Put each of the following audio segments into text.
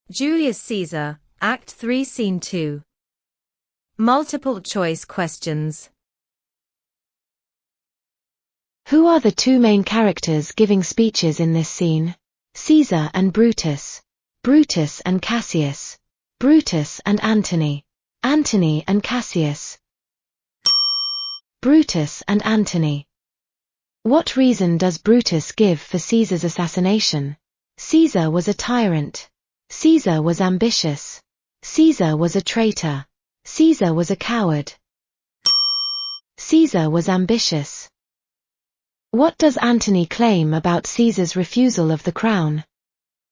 Julius Caesar, Act 3 Scene 2. Multiple choice questions. Who are the two main characters giving speeches in this scene? Caesar and Brutus. Brutus and Cassius. Brutus and Antony. Antony and Cassius. Brutus and Antony. What reason does Brutus give for Caesar's assassination? Caesar was a tyrant. Caesar was ambitious. Caesar was a traitor. Caesar was a coward. Caesar was ambitious. What does Antony claim about Caesar's refusal of the crown?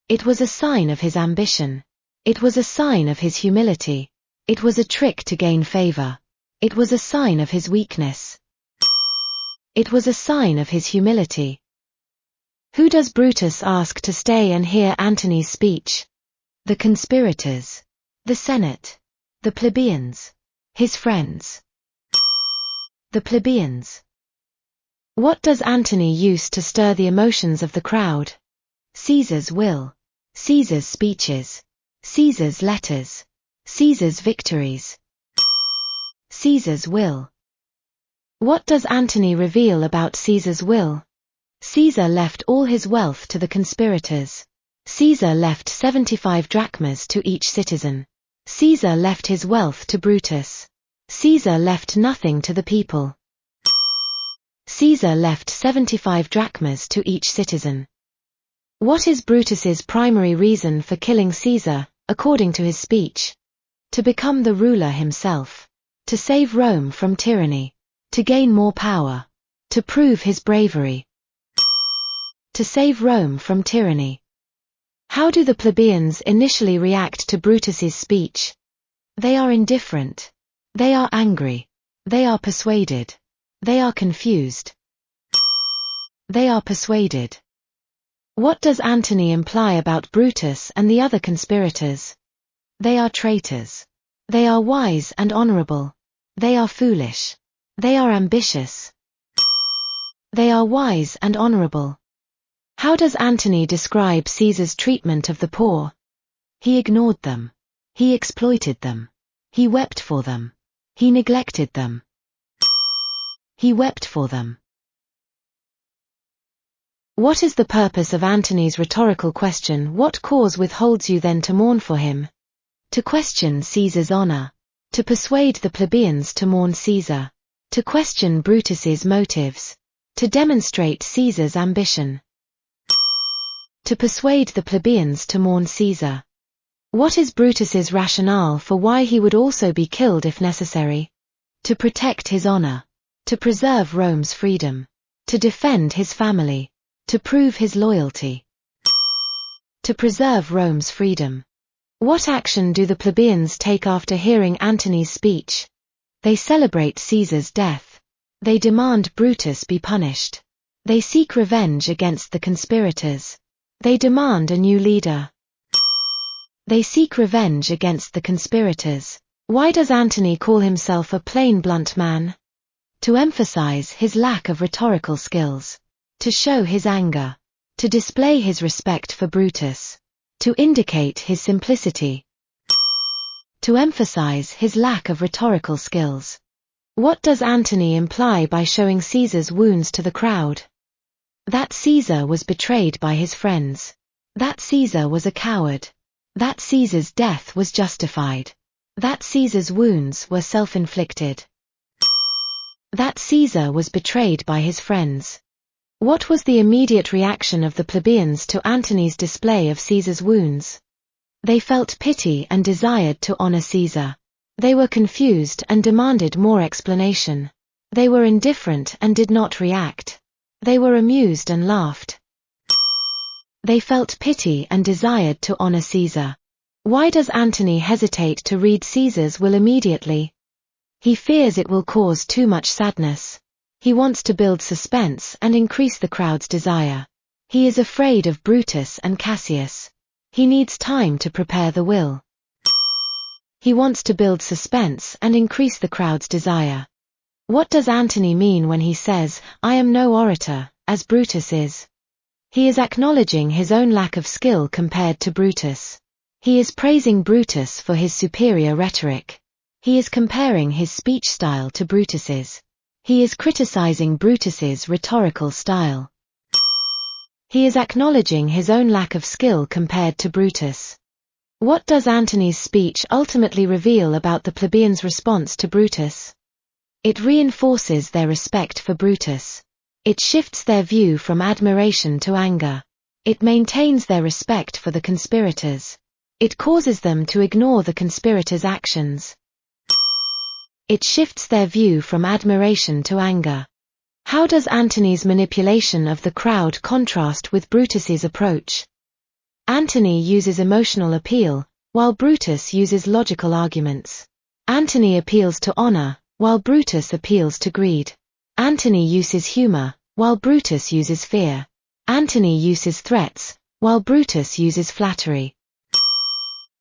It was a sign of his ambition. It was a sign of his humility. It was a trick to gain favor. It was a sign of his weakness. It was a sign of his humility. Who does Brutus ask to stay and hear Antony's speech? The conspirators. The Senate. The plebeians. His friends. The plebeians. What does Antony use to stir the emotions of the crowd? Caesar's will. Caesar's speeches. Caesar's letters. Caesar's victories. Caesar's will. What does Antony reveal about Caesar's will? Caesar left all his wealth to the conspirators. Caesar left 75 drachmas to each citizen. Caesar left his wealth to Brutus. Caesar left nothing to the people. Caesar left 75 drachmas to each citizen. What is Brutus's primary reason for killing Caesar, according to his speech? To become the ruler himself. To save Rome from tyranny. To gain more power. To prove his bravery. To save Rome from tyranny. How do the plebeians initially react to Brutus's speech? They are indifferent. They are angry. They are persuaded. They are confused. They are persuaded. What does Antony imply about Brutus and the other conspirators? They are traitors. They are wise and honorable. They are foolish. They are ambitious. They are wise and honorable. How does Antony describe Caesar's treatment of the poor? He ignored them. He exploited them. He wept for them. He neglected them. He wept for them. What is the purpose of Antony's rhetorical question, "What cause withholds you then to mourn for him?" To question Caesar's honor. To persuade the plebeians to mourn Caesar. To question Brutus's motives. To demonstrate Caesar's ambition. To persuade the plebeians to mourn Caesar. What is Brutus's rationale for why he would also be killed if necessary? To protect his honor. To preserve Rome's freedom. To defend his family. To prove his loyalty. To preserve Rome's freedom. What action do the plebeians take after hearing Antony's speech? They celebrate Caesar's death. They demand Brutus be punished. They seek revenge against the conspirators. They demand a new leader. They seek revenge against the conspirators. Why does Antony call himself a plain blunt man? To emphasize his lack of rhetorical skills. To show his anger. To display his respect for Brutus. To indicate his simplicity. To emphasize his lack of rhetorical skills. What does Antony imply by showing Caesar's wounds to the crowd? That Caesar was betrayed by his friends. That Caesar was a coward. That Caesar's death was justified. That Caesar's wounds were self-inflicted. That Caesar was betrayed by his friends. What was the immediate reaction of the plebeians to Antony's display of Caesar's wounds? They felt pity and desired to honor Caesar. They were confused and demanded more explanation. They were indifferent and did not react. They were amused and laughed. They felt pity and desired to honor Caesar. Why does Antony hesitate to read Caesar's will immediately? He fears it will cause too much sadness. He wants to build suspense and increase the crowd's desire. He is afraid of Brutus and Cassius. He needs time to prepare the will. He wants to build suspense and increase the crowd's desire. What does Antony mean when he says, "I am no orator, as Brutus is"? He is acknowledging his own lack of skill compared to Brutus. He is praising Brutus for his superior rhetoric. He is comparing his speech style to Brutus's. He is criticizing Brutus's rhetorical style. He is acknowledging his own lack of skill compared to Brutus. What does Antony's speech ultimately reveal about the plebeians' response to Brutus? It reinforces their respect for Brutus. It shifts their view from admiration to anger. It maintains their respect for the conspirators. It causes them to ignore the conspirators' actions. It shifts their view from admiration to anger. How does Antony's manipulation of the crowd contrast with Brutus's approach? Antony uses emotional appeal, while Brutus uses logical arguments. Antony appeals to honor, while Brutus appeals to greed. Antony uses humor, while Brutus uses fear. Antony uses threats, while Brutus uses flattery.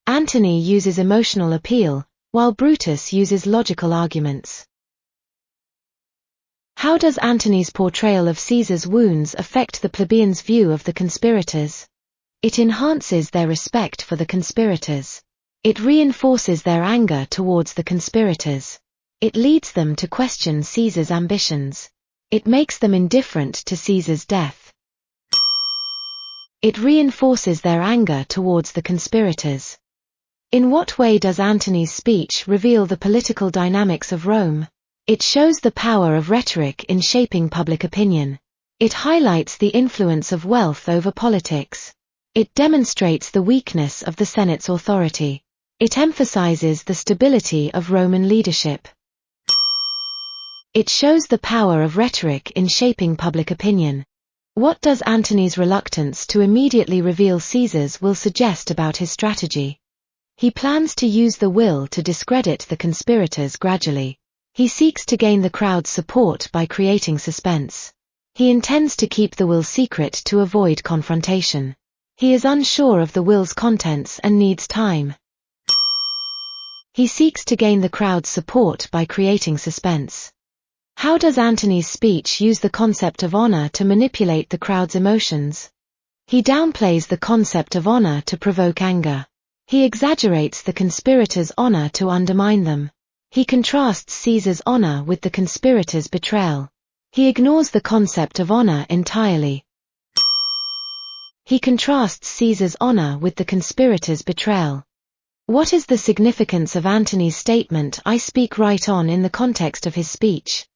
Antony uses emotional appeal, while Brutus uses logical arguments. How does Antony's portrayal of Caesar's wounds affect the plebeians' view of the conspirators? It enhances their respect for the conspirators. It reinforces their anger towards the conspirators. It leads them to question Caesar's ambitions. It makes them indifferent to Caesar's death. It reinforces their anger towards the conspirators. In what way does Antony's speech reveal the political dynamics of Rome? It shows the power of rhetoric in shaping public opinion. It highlights the influence of wealth over politics. It demonstrates the weakness of the Senate's authority. It emphasizes the stability of Roman leadership. It shows the power of rhetoric in shaping public opinion. What does Antony's reluctance to immediately reveal Caesar's will suggest about his strategy? He plans to use the will to discredit the conspirators gradually. He seeks to gain the crowd's support by creating suspense. He intends to keep the will secret to avoid confrontation. He is unsure of the will's contents and needs time. He seeks to gain the crowd's support by creating suspense. How does Antony's speech use the concept of honor to manipulate the crowd's emotions? He downplays the concept of honor to provoke anger. He exaggerates the conspirators' honor to undermine them. He contrasts Caesar's honor with the conspirators' betrayal. He ignores the concept of honor entirely. He contrasts Caesar's honor with the conspirators' betrayal. What is the significance of Antony's statement, "I speak right on," in the context of his speech?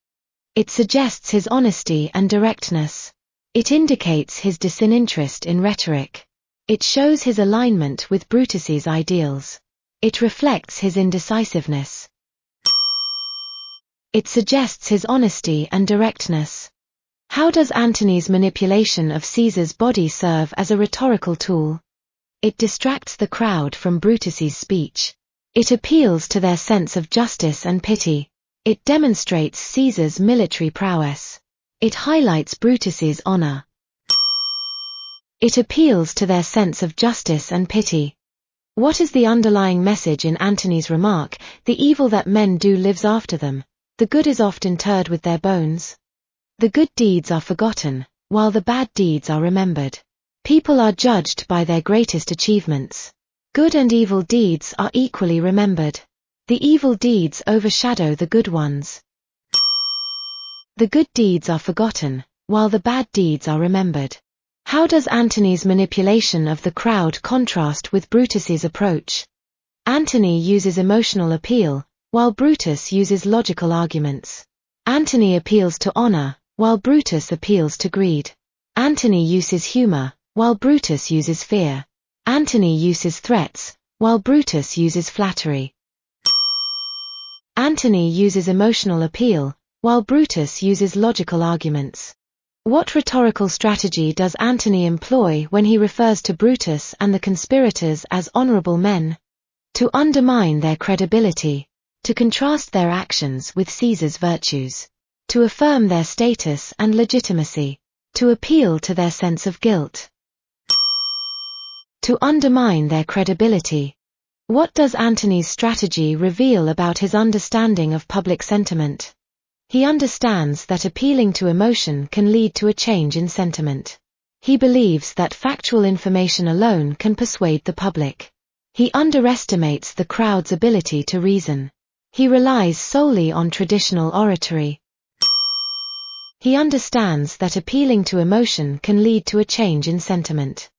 It suggests his honesty and directness. It indicates his disinterest in rhetoric. It shows his alignment with Brutus's ideals. It reflects his indecisiveness. It suggests his honesty and directness. How does Antony's manipulation of Caesar's body serve as a rhetorical tool? It distracts the crowd from Brutus's speech. It appeals to their sense of justice and pity. It demonstrates Caesar's military prowess. It highlights Brutus's honor. It appeals to their sense of justice and pity. What is the underlying message in Antony's remark, "The evil that men do lives after them. The good is oft interred with their bones"? The good deeds are forgotten, while the bad deeds are remembered. People are judged by their greatest achievements. Good and evil deeds are equally remembered. The evil deeds overshadow the good ones. The good deeds are forgotten, while the bad deeds are remembered. How does Antony's manipulation of the crowd contrast with Brutus's approach? Antony uses emotional appeal, while Brutus uses logical arguments. Antony appeals to honor, while Brutus appeals to greed. Antony uses humor, while Brutus uses fear. Antony uses threats, while Brutus uses flattery. Antony uses emotional appeal, while Brutus uses logical arguments. What rhetorical strategy does Antony employ when he refers to Brutus and the conspirators as honorable men? To undermine their credibility. To contrast their actions with Caesar's virtues. To affirm their status and legitimacy. To appeal to their sense of guilt. To undermine their credibility. What does Antony's strategy reveal about his understanding of public sentiment? He understands that appealing to emotion can lead to a change in sentiment. He believes that factual information alone can persuade the public. He underestimates the crowd's ability to reason. He relies solely on traditional oratory. He understands that appealing to emotion can lead to a change in sentiment.